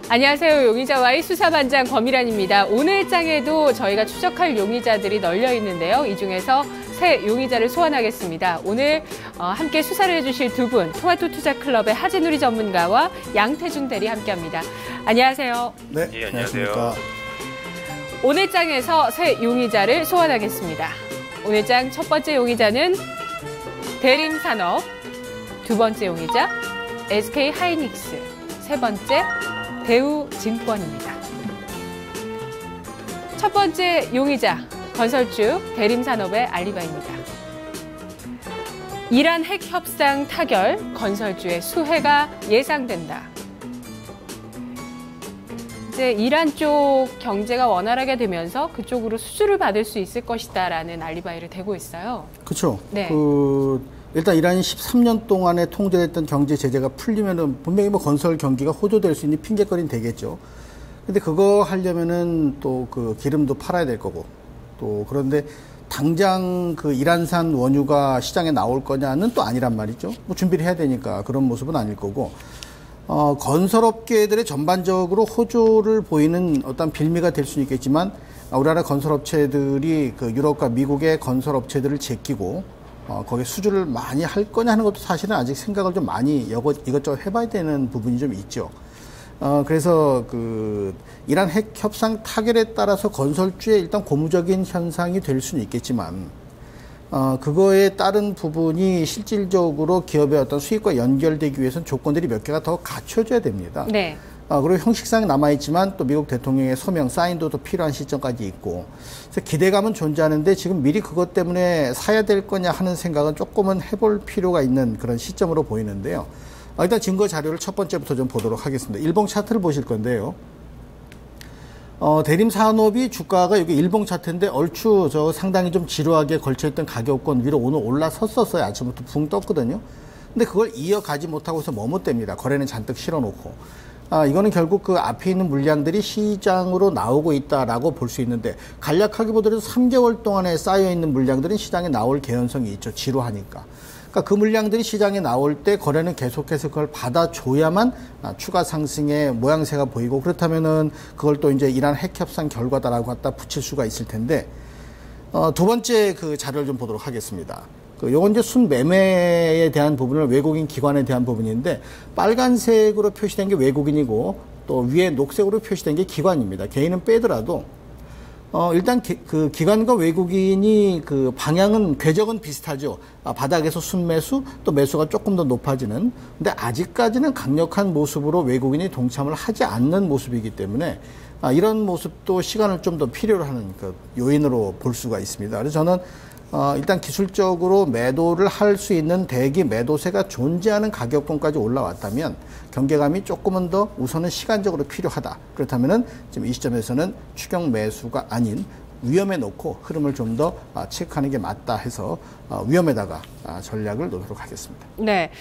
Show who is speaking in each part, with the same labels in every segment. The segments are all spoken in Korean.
Speaker 1: 안녕하세요. 용의자와의 수사반장 권미란입니다. 오늘 장에도 저희가 추적할 용의자들이 널려 있는데요. 이 중에서 새 용의자를 소환하겠습니다. 오늘 함께 수사를 해주실 두 분, 토마토 투자클럽의 하재누리 전문가와 양태준 대리 함께합니다. 안녕하세요.
Speaker 2: 네,
Speaker 3: 예, 안녕하세요.
Speaker 1: 오늘 장에서 새 용의자를 소환하겠습니다. 오늘 장 첫 번째 용의자는 대림산업, 두 번째 용의자 SK하이닉스, 세 번째 대우증권입니다. 첫 번째 용의자, 건설주 대림산업의 알리바입니다. 이란 핵 협상 타결, 건설주의 수혜가 예상된다. 이제 이란 쪽 경제가 원활하게 되면서 그쪽으로 수주를 받을 수 있을 것이다라는 알리바이를 대고 있어요.
Speaker 2: 그렇죠.
Speaker 1: 네.
Speaker 2: 일단 이란이 13년 동안에 통제했던 경제 제재가 풀리면은 분명히 건설 경기가 호조될 수 있는 핑계거리는 되겠죠. 근데 그거 하려면은 또 기름도 팔아야 될 거고, 또 그런데 당장 이란산 원유가 시장에 나올 거냐는 또 아니란 말이죠. 준비를 해야 되니까 그런 모습은 아닐 거고, 건설업계들의 전반적으로 호조를 보이는 어떤 빌미가 될 수는 있겠지만, 우리나라 건설업체들이 유럽과 미국의 건설업체들을 제끼고 거기에 수주를 많이 할 거냐 하는 것도 사실은 아직 생각을 좀 많이 이것저것 해봐야 되는 부분이 좀 있죠. 그래서 이란 핵 협상 타결에 따라서 건설주의 일단 고무적인 현상이 될 수는 있겠지만, 그거에 따른 부분이 실질적으로 기업의 어떤 수익과 연결되기 위해서는 조건들이 몇 개가 더 갖춰져야 됩니다. 네. 그리고 형식상 남아있지만 또 미국 대통령의 서명, 사인도 더 필요한 시점까지 있고, 그래서 기대감은 존재하는데 지금 미리 그것 때문에 사야 될 거냐 하는 생각은 조금은 해볼 필요가 있는 그런 시점으로 보이는데요. 일단 증거 자료를 첫 번째부터 좀 보도록 하겠습니다. 일봉 차트를 보실 건데요. 대림산업이 주가가 여기 일봉 차트인데 얼추 상당히 좀 지루하게 걸쳐있던 가격권 위로 오늘 올라섰었어요. 아침부터 붕 떴거든요. 근데 그걸 이어가지 못하고 있어 머뭇댑니다. 거래는 잔뜩 실어놓고. 이거는 결국 앞에 있는 물량들이 시장으로 나오고 있다라고 볼 수 있는데, 간략하게 보더라도 3개월 동안에 쌓여있는 물량들은 시장에 나올 개연성이 있죠. 지루하니까. 그러니까 그 물량들이 시장에 나올 때 거래는 계속해서 그걸 받아줘야만 추가 상승의 모양새가 보이고, 그렇다면은 그걸 또 이제 이란 핵 협상 결과다라고 갖다 붙일 수가 있을 텐데, 두 번째 자료를 좀 보도록 하겠습니다. 요건 이제 순매매에 대한 부분을 외국인 기관에 대한 부분인데, 빨간색으로 표시된 게 외국인이고 또 위에 녹색으로 표시된 게 기관입니다. 개인은 빼더라도 일단 기관과 외국인이 방향은 궤적은 비슷하죠. 바닥에서 순매수 또 매수가 조금 더 높아지는. 근데 아직까지는 강력한 모습으로 외국인이 동참을 하지 않는 모습이기 때문에 이런 모습도 시간을 좀 더 필요로 하는 요인으로 볼 수가 있습니다. 그래서 저는 일단 기술적으로 매도를 할 수 있는 대기 매도세가 존재하는 가격권까지 올라왔다면 경계감이 조금은 더 우선은 시간적으로 필요하다. 그렇다면은 지금 이 시점에서는 추격 매수가 아닌 위험에 놓고 흐름을 좀 더 체크하는 게 맞다 해서 위험에다가 전략을 놓도록 하겠습니다.
Speaker 1: 네.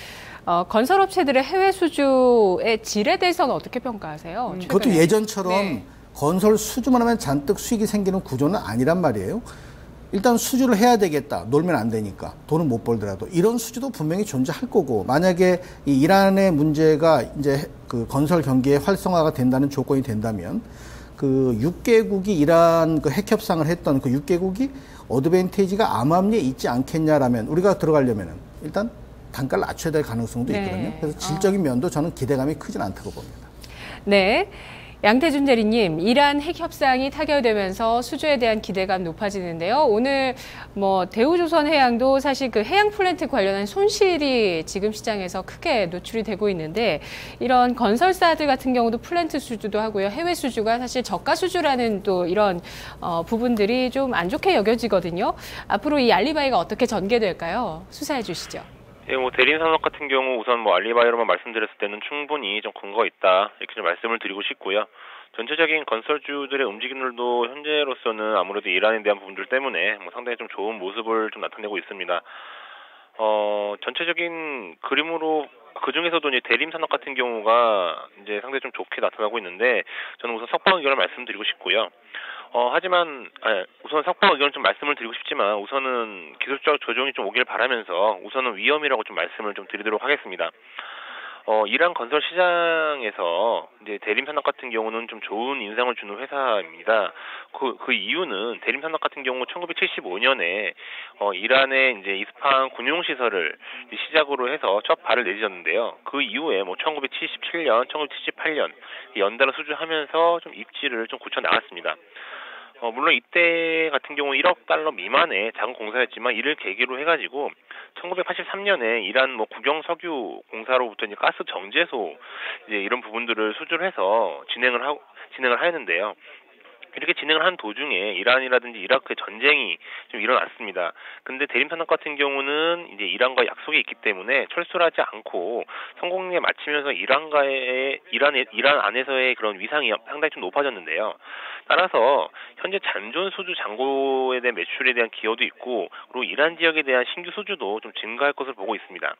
Speaker 1: 건설업체들의 해외 수주의 질에 대해서는 어떻게 평가하세요?
Speaker 2: 그것도 예전처럼 건설 수주만 하면 잔뜩 수익이 생기는 구조는 아니란 말이에요. 일단 수주를 해야 되겠다. 놀면 안 되니까. 돈은 못 벌더라도. 이런 수주도 분명히 존재할 거고, 만약에 이 이란의 문제가 이제 건설 경기의 활성화가 된다는 조건이 된다면, 6개국이 이란 핵 협상을 했던 6개국이 어드밴티지가 암암리에 있지 않겠냐라면, 우리가 들어가려면은 일단 단가를 낮춰야 될 가능성도 있거든요. 그래서 질적인 면도 저는 기대감이 크진 않다고 봅니다.
Speaker 1: 네. 양태준 대리님, 이란 핵 협상이 타결되면서 수주에 대한 기대감 높아지는데요. 오늘 대우조선해양도 사실 해양 플랜트 관련한 손실이 지금 시장에서 크게 노출이 되고 있는데, 이런 건설사들 같은 경우도 플랜트 수주도 하고요. 해외 수주가 사실 저가 수주라는 또 이런 부분들이 좀 안 좋게 여겨지거든요. 앞으로 이 알리바이가 어떻게 전개될까요? 수사해 주시죠.
Speaker 3: 예, 대림산업 같은 경우 우선 알리바이로만 말씀드렸을 때는 충분히 좀 근거가 있다, 이렇게 좀 말씀을 드리고 싶고요. 전체적인 건설주들의 움직임들도 현재로서는 아무래도 이란에 대한 부분들 때문에 상당히 좀 좋은 모습을 좀 나타내고 있습니다. 전체적인 그림으로 그중에서도 이제 대림산업 같은 경우가 이제 상당히 좀 좋게 나타나고 있는데, 저는 우선 석방 의견을 말씀드리고 싶고요. 하지만 우선 석방 의견을 좀 말씀을 드리고 싶지만, 우선은 기술적 조정이 좀 오길 바라면서 우선은 위험이라고 좀 말씀을 좀 드리도록 하겠습니다. 이란 건설 시장에서 이제 대림 산업 같은 경우는 좀 좋은 인상을 주는 회사입니다. 그 이유는 대림 산업 같은 경우 1975년에 이란의 이제 이스파한 군용 시설을 시작으로 해서 첫 발을 내딛었는데요. 그 이후에 뭐 1977년, 1978년 연달아 수주하면서 좀 입지를 좀 굳혀 나갔습니다. 물론 이때 같은 경우 1억 달러 미만의 작은 공사였지만 이를 계기로 해가지고 1983년에 이란 뭐 국영 석유 공사로부터 이제 가스 정제소 이제 이런 부분들을 수주를 해서 진행을 하였는데요. 이렇게 진행을 한 도중에 이란이라든지 이라크의 전쟁이 좀 일어났습니다. 근데 대림 산업 같은 경우는 이제 이란과 약속이 있기 때문에 철수를 하지 않고 성공리에 마치면서 이란 안에서의 그런 위상이 상당히 좀 높아졌는데요. 따라서 현재 잔존 수주 잔고에 대한 매출에 대한 기여도 있고 그리고 이란 지역에 대한 신규 수주도 좀 증가할 것을 보고 있습니다.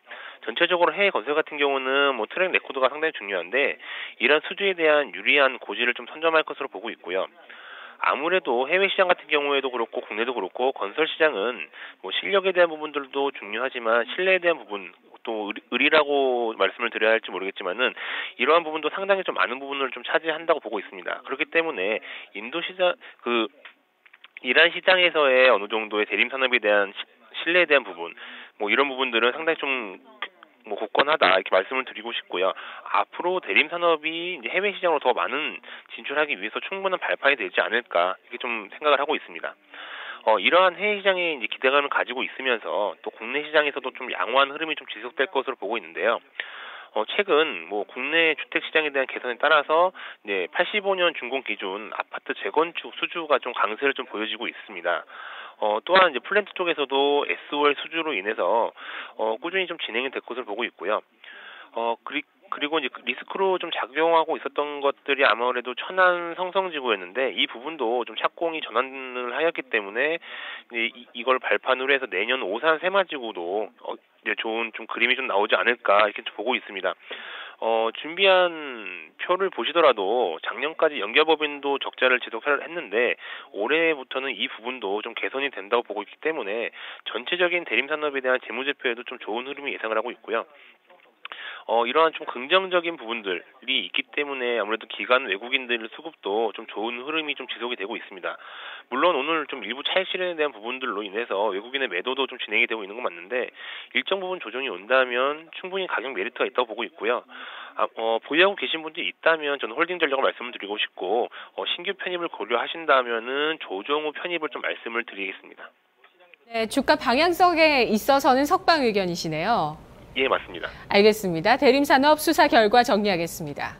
Speaker 3: 전체적으로 해외 건설 같은 경우는 뭐 트랙 레코드가 상당히 중요한데 이란 수주에 대한 유리한 고지를 좀 선점할 것으로 보고 있고요. 아무래도 해외 시장 같은 경우에도 그렇고 국내도 그렇고 건설 시장은 뭐 실력에 대한 부분들도 중요하지만 신뢰에 대한 부분 또 의리라고 말씀을 드려야 할지 모르겠지만은 이러한 부분도 상당히 좀 많은 부분을 좀 차지한다고 보고 있습니다. 그렇기 때문에 인도 시장 이란 시장에서의 어느 정도의 대림 산업에 대한 신뢰에 대한 부분 뭐 이런 부분들은 상당히 좀 굳건하다 이렇게 말씀을 드리고 싶고요. 앞으로 대림 산업이 이제 해외 시장으로 더 많은 진출하기 위해서 충분한 발판이 되지 않을까 이렇게 좀 생각을 하고 있습니다. 이러한 해외 시장에 이제 기대감을 가지고 있으면서 또 국내 시장에서도 좀 양호한 흐름이 좀 지속될 것으로 보고 있는데요. 최근 뭐 국내 주택 시장에 대한 개선에 따라서 이제 85년 준공 기준 아파트 재건축 수주가 좀 강세를 좀 보여지고 있습니다. 또한 이제 플랜트 쪽에서도 SOL 수주로 인해서 꾸준히 좀 진행이 될 것을 보고 있고요. 그리고 이제 리스크로 좀 작용하고 있었던 것들이 아무래도 천안 성성지구였는데 이 부분도 좀 착공이 전환을 하였기 때문에 이걸 발판으로 해서 내년 오산 세마지구도 이제 좋은 좀 그림이 좀 나오지 않을까 이렇게 보고 있습니다. 준비한 표를 보시더라도 작년까지 연결법인도 적자를 지속했는데 올해부터는 이 부분도 좀 개선이 된다고 보고 있기 때문에 전체적인 대림 산업에 대한 재무제표에도 좀 좋은 흐름이 예상을 하고 있고요. 이러한 좀 긍정적인 부분들이 있기 때문에 아무래도 기관 외국인들 수급도 좀 좋은 흐름이 좀 지속이 되고 있습니다. 물론 오늘 좀 일부 차익 실현에 대한 부분들로 인해서 외국인의 매도도 좀 진행이 되고 있는 건 맞는데 일정 부분 조정이 온다면 충분히 가격 메리트가 있다고 보고 있고요. 보유하고 계신 분들이 있다면 저는 홀딩 전략을 말씀을 드리고 싶고 신규 편입을 고려하신다면은 조정 후 편입을 좀 말씀을 드리겠습니다.
Speaker 1: 네, 주가 방향성에 있어서는 석방 의견이시네요.
Speaker 3: 예, 맞습니다.
Speaker 1: 알겠습니다. 대림산업 수사 결과 정리하겠습니다.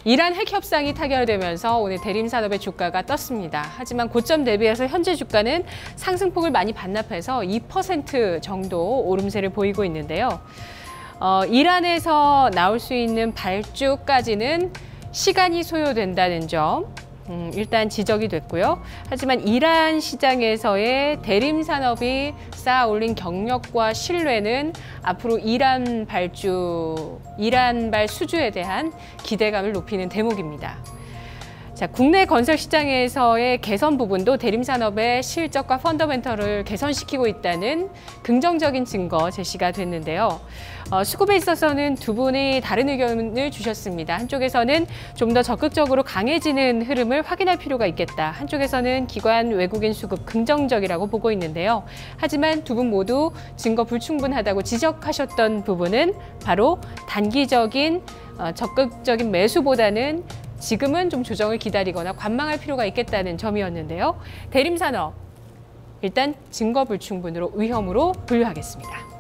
Speaker 1: 이란 핵 협상이 타결되면서 오늘 대림산업의 주가가 떴습니다. 하지만 고점 대비해서 현재 주가는 상승폭을 많이 반납해서 2% 정도 오름세를 보이고 있는데요. 이란에서 나올 수 있는 발주까지는 시간이 소요된다는 점 일단 지적이 됐고요. 하지만 이란 시장에서의 대림 산업이 쌓아올린 경력과 신뢰는 앞으로 이란발 수주에 대한 기대감을 높이는 대목입니다. 자, 국내 건설 시장에서의 개선 부분도 대림 산업의 실적과 펀더멘털을 개선시키고 있다는 긍정적인 증거 제시가 됐는데요. 수급에 있어서는 두 분이 다른 의견을 주셨습니다. 한쪽에서는 좀 더 적극적으로 강해지는 흐름을 확인할 필요가 있겠다. 한쪽에서는 기관 외국인 수급 긍정적이라고 보고 있는데요. 하지만 두 분 모두 증거 불충분하다고 지적하셨던 부분은 바로 단기적인 적극적인 매수보다는 지금은 좀 조정을 기다리거나 관망할 필요가 있겠다는 점이었는데요. 대림산업, 일단 증거 불충분으로 위험으로 분류하겠습니다.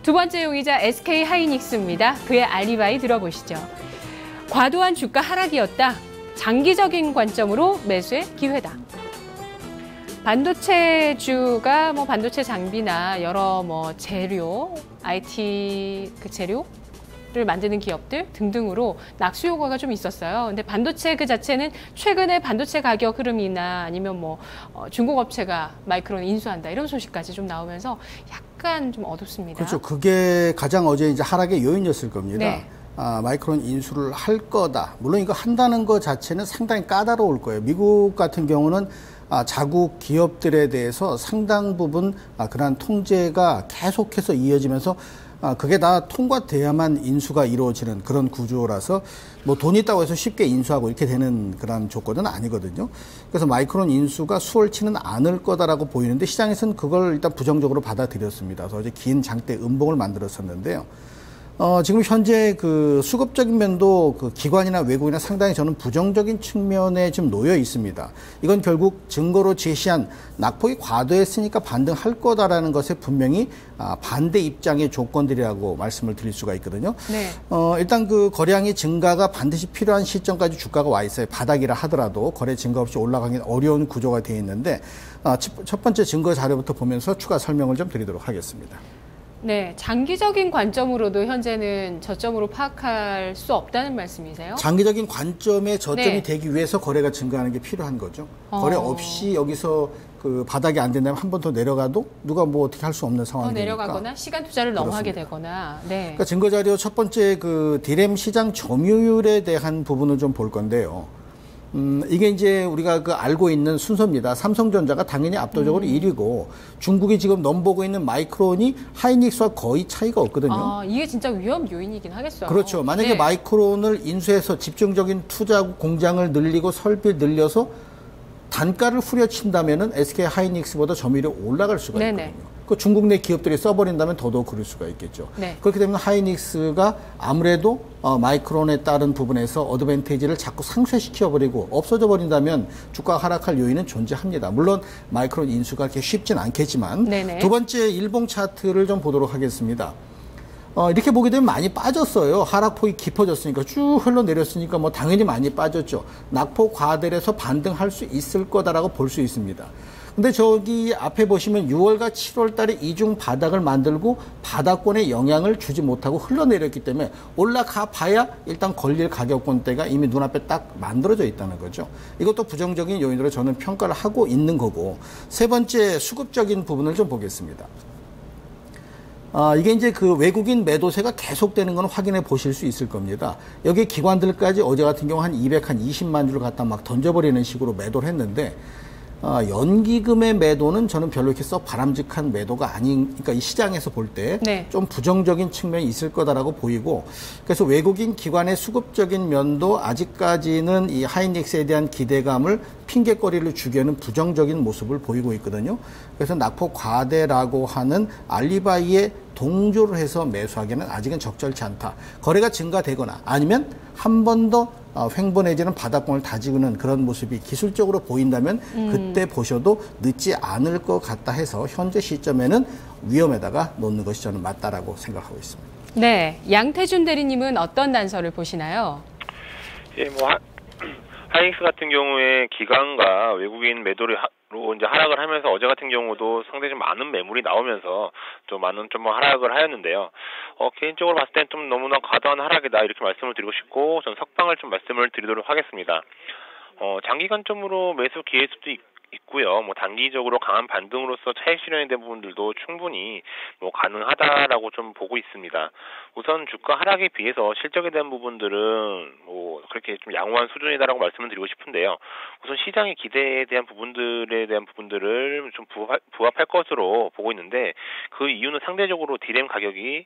Speaker 1: 두 번째 용의자 SK하이닉스입니다. 그의 알리바이 들어보시죠. 과도한 주가 하락이었다. 장기적인 관점으로 매수의 기회다. 반도체주가 반도체 장비나 여러 재료, IT 재료를 만드는 기업들 등등으로 낙수 효과가 좀 있었어요. 근데 반도체 그 자체는 최근에 반도체 가격 흐름이나 아니면 중공업체가 마이크론 인수한다 이런 소식까지 좀 나오면서 약간 좀 어둡습니다.
Speaker 2: 그렇죠. 그게 가장 어제 이제 하락의 요인이었을 겁니다.
Speaker 1: 네.
Speaker 2: 마이크론 인수를 할 거다. 물론 이거 한다는 것 자체는 상당히 까다로울 거예요. 미국 같은 경우는 자국 기업들에 대해서 상당 부분 그러한 통제가 계속해서 이어지면서 그게 다 통과돼야만 인수가 이루어지는 그런 구조라서 뭐 돈 있다고 해서 쉽게 인수하고 이렇게 되는 그런 조건은 아니거든요. 그래서 마이크론 인수가 수월치는 않을 거다라고 보이는데 시장에서는 그걸 일단 부정적으로 받아들였습니다. 그래서 어제 긴 장대 음봉을 만들었었는데요. 지금 현재 그 수급적인 면도 그 기관이나 외국이나 상당히 저는 부정적인 측면에 지금 놓여 있습니다. 이건 결국 증거로 제시한 낙폭이 과도했으니까 반등할 거다라는 것에 분명히 반대 입장의 조건들이라고 말씀을 드릴 수가 있거든요.
Speaker 1: 네.
Speaker 2: 일단 그 거래량의 증가가 반드시 필요한 시점까지 주가가 와 있어요. 바닥이라 하더라도 거래 증가 없이 올라가기 어려운 구조가 되어 있는데 첫 번째 증거 자료부터 보면서 추가 설명을 좀 드리도록 하겠습니다.
Speaker 1: 네, 장기적인 관점으로도 현재는 저점으로 파악할 수 없다는 말씀이세요?
Speaker 2: 장기적인 관점의 저점이
Speaker 1: 네.
Speaker 2: 되기 위해서 거래가 증가하는 게 필요한 거죠. 거래 없이 여기서 그 바닥이 안 된다면 한 번 더 내려가도 누가 뭐 어떻게 할 수 없는 상황이 되니까.
Speaker 1: 내려가거나 시간 투자를 너무 하게
Speaker 2: 그렇습니다.
Speaker 1: 되거나. 네.
Speaker 2: 그러니까 증거 자료 첫 번째 그 디램 시장 점유율에 대한 부분을 좀 볼 건데요. 이게 이제 우리가 그 알고 있는 순서입니다. 삼성전자가 당연히 압도적으로 1위고 중국이 지금 넘보고 있는 마이크론이 하이닉스와 거의 차이가 없거든요.
Speaker 1: 이게 진짜 위험 요인이긴 하겠어요.
Speaker 2: 그렇죠. 만약에
Speaker 1: 네.
Speaker 2: 마이크론을 인수해서 집중적인 투자 공장을 늘리고 설비 늘려서 단가를 후려친다면은 SK 하이닉스보다 점유율이 올라갈 수가
Speaker 1: 네네.
Speaker 2: 있거든요. 그 중국 내 기업들이 써버린다면 더더욱 그럴 수가 있겠죠.
Speaker 1: 네.
Speaker 2: 그렇게 되면 하이닉스가 아무래도 마이크론에 따른 부분에서 어드밴티지를 자꾸 상쇄시켜버리고 없어져 버린다면 주가 하락할 요인은 존재합니다. 물론 마이크론 인수가 그렇게 쉽진 않겠지만
Speaker 1: 네네.
Speaker 2: 두 번째 일봉 차트를 좀 보도록 하겠습니다. 이렇게 보게 되면 많이 빠졌어요. 하락폭이 깊어졌으니까 쭉 흘러내렸으니까 뭐 당연히 많이 빠졌죠. 낙폭 과대해서 반등할 수 있을 거다라고 볼 수 있습니다. 근데 저기 앞에 보시면 6월과 7월 달에 이중 바닥을 만들고 바닥권에 영향을 주지 못하고 흘러내렸기 때문에 올라가 봐야 일단 걸릴 가격권대가 이미 눈앞에 딱 만들어져 있다는 거죠. 이것도 부정적인 요인으로 저는 평가를 하고 있는 거고 세 번째 수급적인 부분을 좀 보겠습니다. 이게 이제 그 외국인 매도세가 계속되는 건 확인해 보실 수 있을 겁니다. 여기 기관들까지 어제 같은 경우 한 220만 주를 갖다 막 던져버리는 식으로 매도를 했는데, 연기금의 매도는 저는 별로 이렇게 썩 바람직한 매도가 그러니까 이 시장에서 볼 때 좀
Speaker 1: 네.
Speaker 2: 부정적인 측면이 있을 거다라고 보이고, 그래서 외국인 기관의 수급적인 면도 아직까지는 이 하이닉스에 대한 기대감을 핑계거리를 주기에는 부정적인 모습을 보이고 있거든요. 그래서 낙폭 과대라고 하는 알리바이에 동조를 해서 매수하기에는 아직은 적절치 않다. 거래가 증가되거나 아니면 한 번 더 횡보 내지는 바닥권을 다지는 그런 모습이 기술적으로 보인다면 그때 보셔도 늦지 않을 것 같다 해서 현재 시점에는 위험에다가 놓는 것이 저는 맞다라고 생각하고 있습니다.
Speaker 1: 네, 양태준 대리님은 어떤 단서를 보시나요?
Speaker 3: 예, 뭐 하이닉스 같은 경우에 기관과 외국인 매도로 이제 하락을 하면서 어제 같은 경우도 상당히 좀 많은 매물이 나오면서 좀 많은 좀 하락을 하였는데요. 개인적으로 봤을 땐 좀 너무나 과도한 하락이다 이렇게 말씀을 드리고 싶고 전 석방을 좀 말씀을 드리도록 하겠습니다. 장기 관점으로 매수 기회일 수도 있고요. 뭐 단기적으로 강한 반등으로서 차익 실현에 대한 부분들도 충분히 뭐 가능하다라고 좀 보고 있습니다. 우선 주가 하락에 비해서 실적에 대한 부분들은 뭐 그렇게 좀 양호한 수준이다라고 말씀을 드리고 싶은데요. 우선 시장의 기대에 대한 부분들을 좀 부합할 것으로 보고 있는데 그 이유는 상대적으로 디램 가격이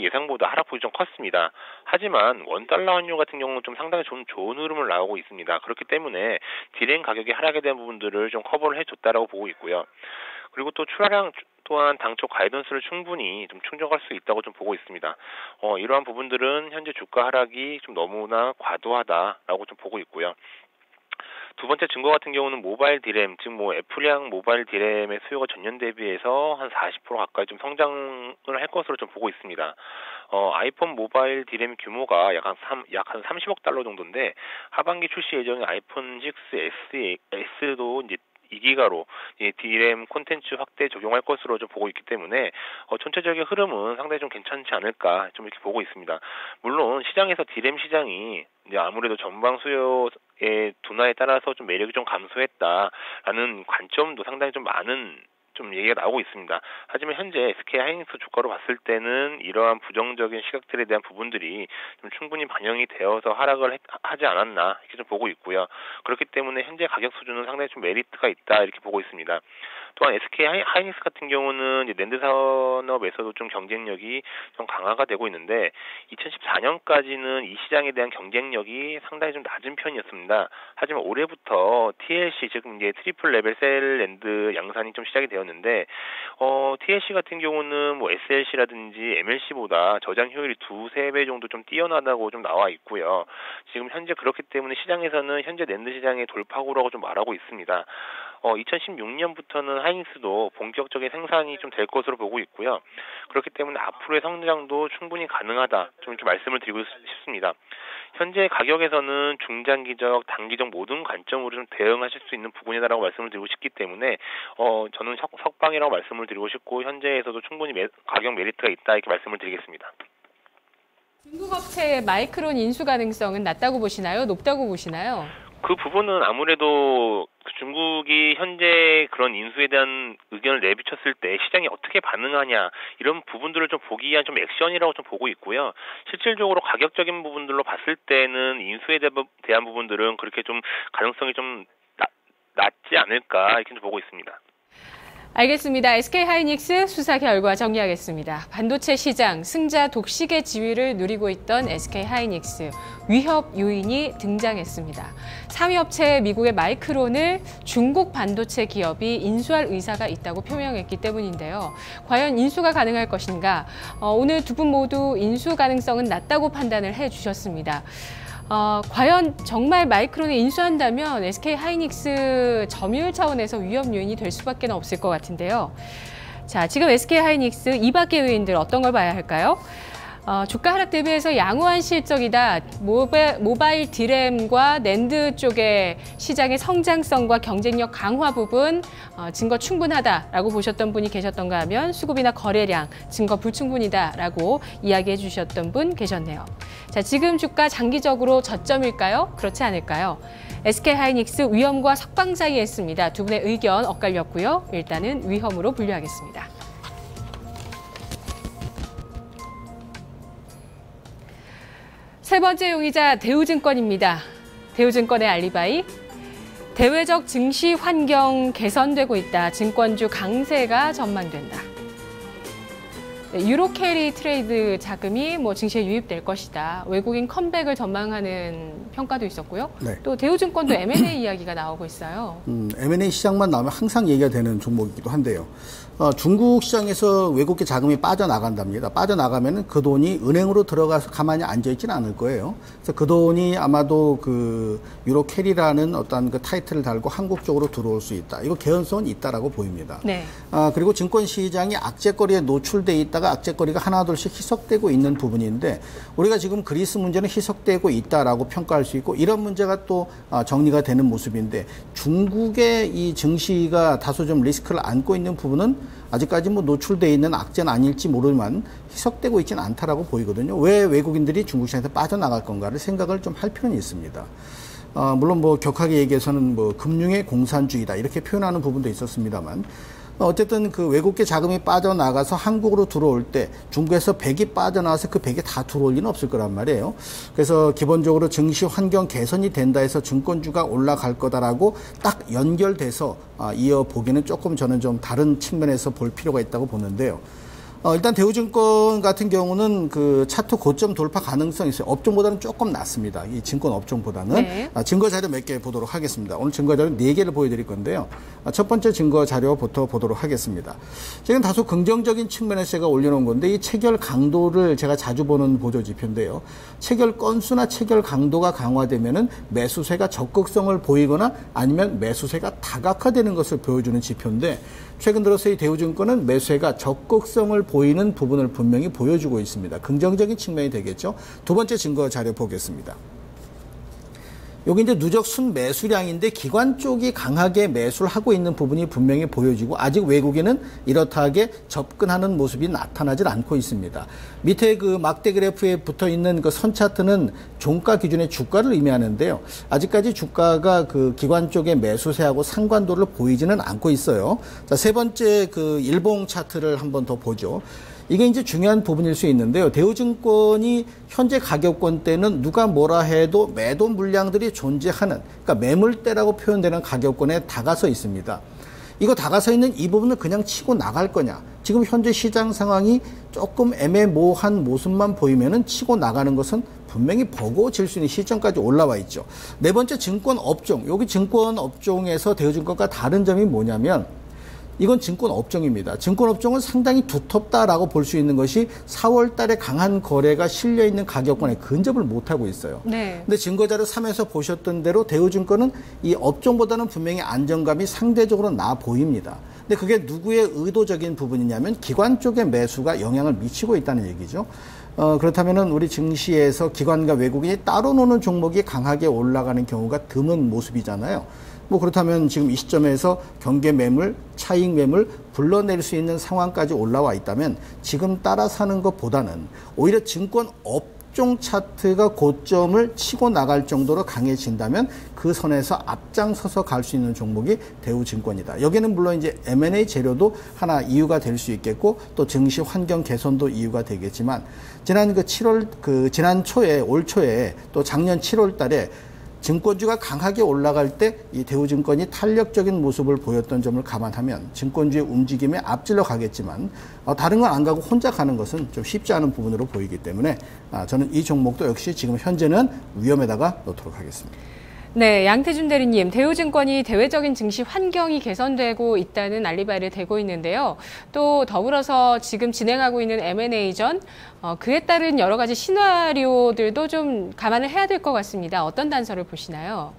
Speaker 3: 예상보다 하락폭이 좀 컸습니다. 하지만 원달러 환율 같은 경우는 좀 상당히 좀 좋은 흐름을 나오고 있습니다. 그렇기 때문에 디램 가격의 하락에 대한 부분들을 좀 커버를 해줬다라고 보고 있고요. 그리고 또 출하량 또한 당초 가이던스를 충분히 좀 충족할 수 있다고 좀 보고 있습니다. 이러한 부분들은 현재 주가 하락이 좀 너무나 과도하다라고 좀 보고 있고요. 두 번째 증거 같은 경우는 모바일 디램, 즉 뭐 애플향 모바일 디램의 수요가 전년 대비해서 한 40% 가까이 좀 성장을 할 것으로 좀 보고 있습니다. 아이폰 모바일 디램 규모가 약 한 30억 달러 정도인데 하반기 출시 예정인 아이폰 6S도 이제 2기가로 디램 콘텐츠 확대 적용할 것으로 좀 보고 있기 때문에 전체적인 흐름은 상당히 좀 괜찮지 않을까 좀 이렇게 보고 있습니다. 물론 시장에서 디램 시장이 이제 아무래도 전방 수요의 둔화에 따라서 좀 매력이 좀 감소했다라는 관점도 상당히 좀 많은 좀 얘기가 나오고 있습니다. 하지만 현재 SK 하이닉스 주가로 봤을 때는 이러한 부정적인 시각들에 대한 부분들이 좀 충분히 반영이 되어서 하락을 하지 않았나 이렇게 좀 보고 있고요. 그렇기 때문에 현재 가격 수준은 상당히 좀 메리트가 있다 이렇게 보고 있습니다. 또한 SK 하이닉스 같은 경우는 이제 낸드 산업에서도 좀 경쟁력이 좀 강화가 되고 있는데 2014년까지는 이 시장에 대한 경쟁력이 상당히 좀 낮은 편이었습니다. 하지만 올해부터 TLC 즉 이제 트리플 레벨 셀 랜드 양산이 좀 시작이 되었는데 TLC 같은 경우는 뭐 SLC라든지 MLC보다 저장 효율이 2-3배 정도 좀 뛰어나다고 좀 나와 있고요. 지금 현재 그렇기 때문에 시장에서는 현재 낸드 시장의 돌파구라고 좀 말하고 있습니다. 2016년부터는 하이닉스도 본격적인 생산이 좀 될 것으로 보고 있고요. 그렇기 때문에 앞으로의 성장도 충분히 가능하다. 좀 이렇게 말씀을 드리고 싶습니다. 현재 가격에서는 중장기적, 단기적 모든 관점으로 좀 대응하실 수 있는 부분이다라고 말씀을 드리고 싶기 때문에 저는 석방이라고 말씀을 드리고 싶고 현재에서도 충분히 가격 메리트가 있다 이렇게 말씀을 드리겠습니다.
Speaker 1: 중국 업체의 마이크론 인수 가능성은 낮다고 보시나요? 높다고 보시나요?
Speaker 3: 그 부분은 아무래도 중국이 현재 그런 인수에 대한 의견을 내비쳤을 때 시장이 어떻게 반응하냐 이런 부분들을 좀 보기 위한 좀 액션이라고 좀 보고 있고요. 실질적으로 가격적인 부분들로 봤을 때는 인수에 대한 부분들은 그렇게 좀 가능성이 좀 낮지 않을까 이렇게 좀 보고 있습니다.
Speaker 1: 알겠습니다. SK 하이닉스 수사 결과 정리하겠습니다. 반도체 시장 승자 독식의 지위를 누리고 있던 SK 하이닉스 위협 요인이 등장했습니다. 3위 업체 미국의 마이크론을 중국 반도체 기업이 인수할 의사가 있다고 표명했기 때문인데요. 과연 인수가 가능할 것인가? 오늘 두 분 모두 인수 가능성은 낮다고 판단을 해주셨습니다. 과연 정말 마이크론을 인수한다면 SK 하이닉스 점유율 차원에서 위험 요인이 될 수밖에 없을 것 같은데요. 자, 지금 SK 하이닉스 이 밖의 요인들 어떤 걸 봐야 할까요? 주가 하락 대비해서 양호한 실적이다. 모바일 디램과 낸드 쪽의 시장의 성장성과 경쟁력 강화 부분 증거 충분하다라고 보셨던 분이 계셨던가 하면 수급이나 거래량 증거 불충분이다라고 이야기해 주셨던 분 계셨네요. 자, 지금 주가 장기적으로 저점일까요? 그렇지 않을까요? SK 하이닉스 위험과 석방 사이에 있습니다. 두 분의 의견 엇갈렸고요. 일단은 위험으로 분류하겠습니다. 세 번째 용의자 대우증권입니다. 대우증권의 알리바이. 대외적 증시 환경 개선되고 있다. 증권주 강세가 전망된다. 유로 캐리 트레이드 자금이 증시에 유입될 것이다. 외국인 컴백을 전망하는 평가도 있었고요. 네. 또 대우증권도 M&A 이야기가 나오고 있어요.
Speaker 2: M&A 시장만 나오면 항상 얘기가 되는 종목이기도 한데요. 중국 시장에서 외국계 자금이 빠져나간답니다. 빠져나가면 그 돈이 은행으로 들어가서 가만히 앉아있지는 않을 거예요. 그래서 그 돈이 아마도 그 유로 캐리라는 어떤 그 타이틀을 달고 한국 쪽으로 들어올 수 있다. 이거 개연성은 있다라고 보입니다. 네. 그리고 증권 시장이 악재거리에 노출돼 있다가 악재거리가 하나둘씩 희석되고 있는 부분인데 우리가 지금 그리스 문제는 희석되고 있다라고 평가할 수 있고 이런 문제가 또 정리가 되는 모습인데 중국의 이 증시가 다소 좀 리스크를 안고 있는 부분은 아직까지 노출되어 있는 악재는 아닐지 모르지만 희석되고 있지는 않다라고 보이거든요. 왜 외국인들이 중국 시장에서 빠져나갈 건가를 생각을 좀 할 필요는 있습니다. 물론 격하게 얘기해서는 금융의 공산주의다 이렇게 표현하는 부분도 있었습니다만 어쨌든 그 외국계 자금이 빠져나가서 한국으로 들어올 때 중국에서 100이 빠져나와서 그 100이 다 들어올 리는 없을 거란 말이에요. 그래서 기본적으로 증시 환경 개선이 된다 해서 증권주가 올라갈 거다라고 딱 연결돼서 이어보기는 조금 저는 좀 다른 측면에서 볼 필요가 있다고 보는데요. 일단 대우증권 같은 경우는 그 차트 고점 돌파 가능성이 있어요. 업종보다는 조금 낮습니다. 이 증권 업종보다는. 네. 증거 자료 몇 개 보도록 하겠습니다. 오늘 증거 자료 4개를 보여드릴 건데요. 첫 번째 증거 자료부터 보도록 하겠습니다. 지금 다소 긍정적인 측면에서 제가 올려놓은 건데 이 체결 강도를 제가 자주 보는 보조 지표인데요. 체결 건수나 체결 강도가 강화되면은 매수세가 적극성을 보이거나 아니면 매수세가 다각화되는 것을 보여주는 지표인데 최근 들어서 이 대우증권은 매수세가 적극성을 보이는 부분을 분명히 보여주고 있습니다. 긍정적인 측면이 되겠죠. 두 번째 증거 자료 보겠습니다. 여기 이제 누적 순매수량인데 기관 쪽이 강하게 매수를 하고 있는 부분이 분명히 보여지고 아직 외국인은 이렇다하게 접근하는 모습이 나타나질 않고 있습니다. 밑에 그 막대 그래프에 붙어 있는 그 선 차트는 종가 기준의 주가를 의미하는데요. 아직까지 주가가 그 기관 쪽의 매수세하고 상관도를 보이지는 않고 있어요. 자, 세 번째 그 일봉 차트를 한번 더 보죠. 이게 이제 중요한 부분일 수 있는데요. 대우증권이 현재 가격권대는 누가 뭐라 해도 매도 물량들이 존재하는, 그러니까 매물대라고 표현되는 가격권에 다가서 있습니다. 이거 다가서 있는 이 부분을 그냥 치고 나갈 거냐? 지금 현재 시장 상황이 조금 애매모호한 모습만 보이면은 치고 나가는 것은 분명히 버거워질 수 있는 시점까지 올라와 있죠. 네 번째 증권 업종. 여기 증권 업종에서 대우증권과 다른 점이 뭐냐면 이건 증권 업종입니다. 증권 업종은 상당히 두텁다라고 볼 수 있는 것이 4월 달에 강한 거래가 실려 있는 가격권에 근접을 못하고 있어요.
Speaker 1: 네.
Speaker 2: 근데 증거자료 3에서 보셨던 대로 대우증권은 이 업종보다는 분명히 안정감이 상대적으로 나 보입니다. 근데 그게 누구의 의도적인 부분이냐면 기관 쪽의 매수가 영향을 미치고 있다는 얘기죠. 그렇다면은 우리 증시에서 기관과 외국인이 따로 노는 종목이 강하게 올라가는 경우가 드문 모습이잖아요. 뭐 그렇다면 지금 이 시점에서 경계 매물, 차익 매물 불러낼 수 있는 상황까지 올라와 있다면 지금 따라 사는 것보다는 오히려 증권 업종 차트가 고점을 치고 나갈 정도로 강해진다면 그 선에서 앞장서서 갈 수 있는 종목이 대우증권이다. 여기는 물론 이제 M&A 재료도 하나 이유가 될 수 있겠고 또 증시 환경 개선도 이유가 되겠지만 지난 지난 초에 올 초에 또 작년 7월 달에 증권주가 강하게 올라갈 때 이 대우증권이 탄력적인 모습을 보였던 점을 감안하면 증권주의 움직임에 앞질러 가겠지만 다른 건 안 가고 혼자 가는 것은 좀 쉽지 않은 부분으로 보이기 때문에 저는 이 종목도 역시 지금 현재는 위험에다가 놓도록 하겠습니다.
Speaker 1: 네, 양태준 대리님, 대우증권이 대외적인 증시 환경이 개선되고 있다는 알리바이를 대고 있는데요. 또 더불어서 지금 진행하고 있는 M&A전, 그에 따른 여러 가지 시나리오들도 좀 감안을 해야 될 것 같습니다. 어떤 단서를 보시나요?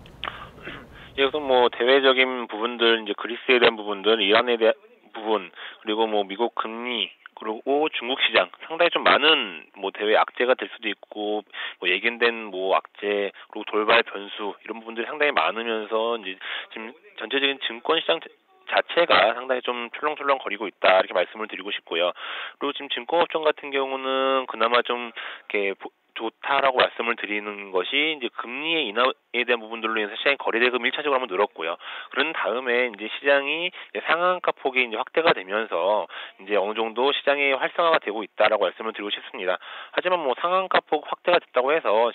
Speaker 3: 여기서 뭐 대외적인 부분들, 이제 그리스에 대한 부분들, 이란에 대한 부분, 그리고 뭐 미국 금리, 그리고 중국 시장 상당히 좀 많은 뭐 대외 악재가 될 수도 있고 뭐 예견된 뭐 악재 그리고 돌발 변수 이런 부분들이 상당히 많으면서 이제 지금 전체적인 증권 시장 자체가 상당히 좀 철렁철렁 거리고 있다 이렇게 말씀을 드리고 싶고요. 그리고 지금 증권업종 같은 경우는 그나마 좀 이렇게 좋다라고 말씀을 드리는 것이 이제 금리의 인하에 대한 부분들로 인해서 시장의 거래대금이 1차적으로 한번 늘었고요. 그런 다음에 이제 시장이 상한가 폭이 이제 확대가 되면서 이제 어느 정도 시장의 활성화가 되고 있다라고 말씀을 드리고 싶습니다. 하지만 뭐 상한가 폭 확대가 됐다고 해서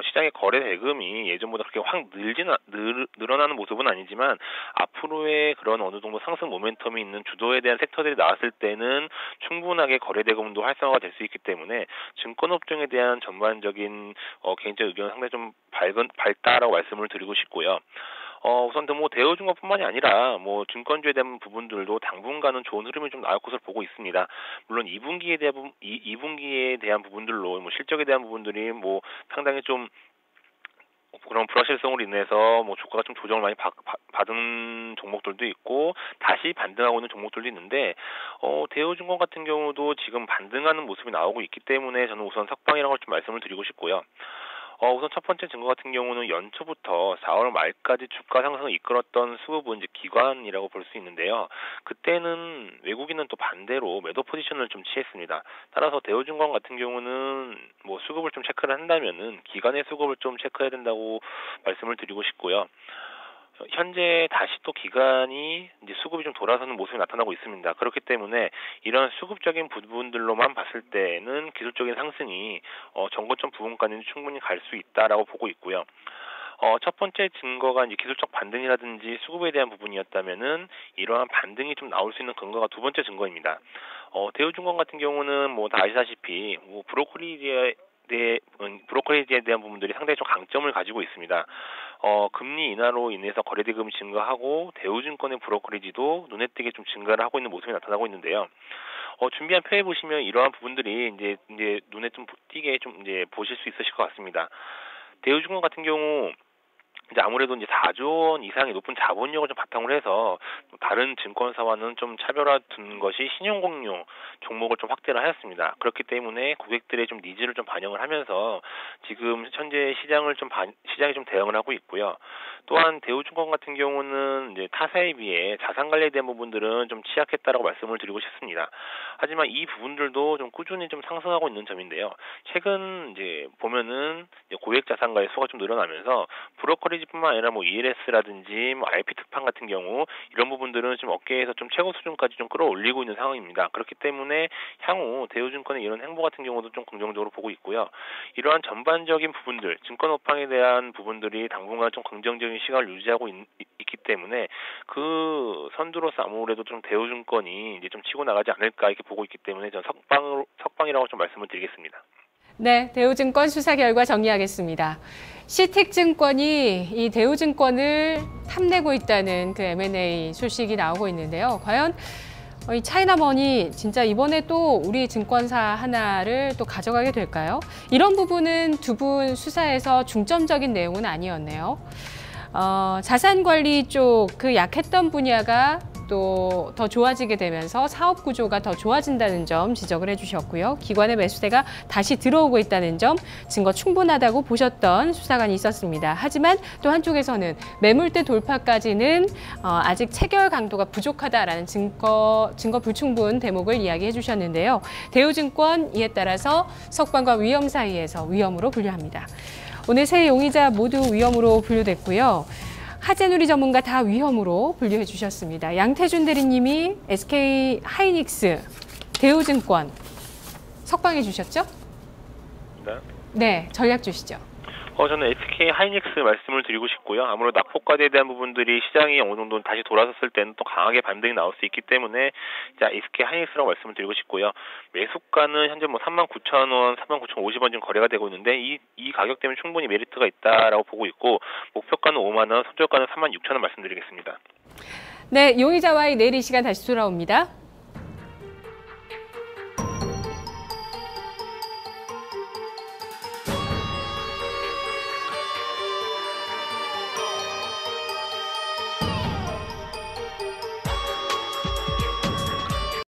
Speaker 3: 시장의 거래대금이 예전보다 그렇게 확 늘어나는 모습은 아니지만 앞으로의 그런 어느 정도 상승 모멘텀이 있는 주도에 대한 섹터들이 나왔을 때는 충분하게 거래대금도 활성화가 될 수 있기 때문에 증권업종에 대한 전반적인 개인적 의견은 상당히 좀 밝다라고 말씀을 드리고 싶고요. 우선 뭐 대우증권뿐만이 아니라 뭐 증권주에 대한 부분들도 당분간은 좋은 흐름이 좀 나올 것으로 보고 있습니다. 물론 2분기에 대한 부분들로 뭐 실적에 대한 부분들이 뭐 상당히 좀 그런 불확실성으로 인해서 뭐 주가가 좀 조정을 많이 받은 종목들도 있고 다시 반등하고 있는 종목들도 있는데 대우증권 같은 경우도 지금 반등하는 모습이 나오고 있기 때문에 저는 우선 석방이라는 걸 좀 말씀을 드리고 싶고요. 우선 첫 번째 증거 같은 경우는 연초부터 4월 말까지 주가 상승을 이끌었던 수급은 이제 기관이라고 볼 수 있는데요. 그때는 외국인은 또 반대로 매도 포지션을 좀 취했습니다. 따라서 대우증권 같은 경우는 뭐 수급을 좀 체크를 한다면은 기관의 수급을 좀 체크해야 된다고 말씀을 드리고 싶고요. 현재 다시 또 기간이 이제 수급이 좀 돌아서는 모습이 나타나고 있습니다. 그렇기 때문에 이런 수급적인 부분들로만 봤을 때는 기술적인 상승이 정고점 부분까지는 충분히 갈 수 있다라고 보고 있고요. 첫 번째 증거가 이제 기술적 반등이라든지 수급에 대한 부분이었다면은 이러한 반등이 좀 나올 수 있는 근거가 두 번째 증거입니다. 대우증권 같은 경우는 뭐 다 아시다시피 뭐 브로커리지에 대한 부분들이 상당히 좀 강점을 가지고 있습니다. 금리 인하로 인해서 거래대금이 증가하고 대우증권의 브로커리지도 눈에 띄게 좀 증가를 하고 있는 모습이 나타나고 있는데요. 준비한 표에 보시면 이러한 부분들이 이제 눈에 좀 띄게 좀 이제 보실 수 있으실 것 같습니다. 대우증권 같은 경우 이제 아무래도 이제 4조 원 이상의 높은 자본력을 좀 바탕으로 해서 다른 증권사와는 좀 차별화 둔 것이 신용공유 종목을 좀 확대를 하였습니다. 그렇기 때문에 고객들의 좀 니즈를 좀 반영을 하면서 지금 현재 시장이 좀 대응을 하고 있고요. 또한 대우증권 같은 경우는 이제 타사에 비해 자산 관리에 대한 부분들은 좀 취약했다라고 말씀을 드리고 싶습니다. 하지만 이 부분들도 좀 꾸준히 좀 상승하고 있는 점인데요. 최근 이제 보면은 이제 고액 자산가의 수가 좀 늘어나면서 브로커리지뿐만 아니라 뭐 ELS라든지 뭐 IP 특판 같은 경우 이런 부분들은 좀 업계에서 좀 최고 수준까지 좀 끌어올리고 있는 상황입니다. 그렇기 때문에 향후 대우증권의 이런 행보 같은 경우도 좀 긍정적으로 보고 있고요. 이러한 전반적인 부분들, 증권 업황에 대한 부분들이 당분간 좀 긍정적인 시각을 유지하고 있기 때문에 그 선두로서 아무래도 좀 대우증권이 이제 좀 치고 나가지 않을까 이렇게 보고 있기 때문에 저는 석방이라고 좀 말씀을 드리겠습니다.
Speaker 1: 네, 대우증권 수사 결과 정리하겠습니다. 시택증권이 이 대우증권을 탐내고 있다는 그 M&A 소식이 나오고 있는데요. 과연 이 차이나머니 진짜 이번에 또 우리 증권사 하나를 또 가져가게 될까요? 이런 부분은 두 분 수사에서 중점적인 내용은 아니었네요. 자산관리 쪽 그 약했던 분야가 또 더 좋아지게 되면서 사업 구조가 더 좋아진다는 점 지적을 해주셨고요. 기관의 매수세가 다시 들어오고 있다는 점 증거 충분하다고 보셨던 수사관이 있었습니다. 하지만 또 한쪽에서는 매물대 돌파까지는 아직 체결 강도가 부족하다라는 증거 불충분 대목을 이야기해 주셨는데요. 대우증권 이에 따라서 석방과 위험 사이에서 위험으로 분류합니다. 오늘 세 용의자 모두 위험으로 분류됐고요. 하재누리 전문가 다 위험으로 분류해 주셨습니다. 양태준 대리님이 SK 하이닉스, 대우증권 석방해 주셨죠? 네, 전략 주시죠.
Speaker 3: 저는 SK 하이닉스 말씀을 드리고 싶고요. 아무래도 낙폭과대에 대한 부분들이 시장이 어느 정도 다시 돌아섰을 때는 또 강하게 반등이 나올 수 있기 때문에 SK 하이닉스라고 말씀을 드리고 싶고요. 매수가는 현재 뭐 39,000원, 39,050원 지금 거래가 되고 있는데 이 가격 때문에 충분히 메리트가 있다라고 보고 있고 목표가는 5만 원, 손절가는 36,000원 말씀드리겠습니다.
Speaker 1: 네, 용의자와의 내일 이 시간 다시 돌아옵니다.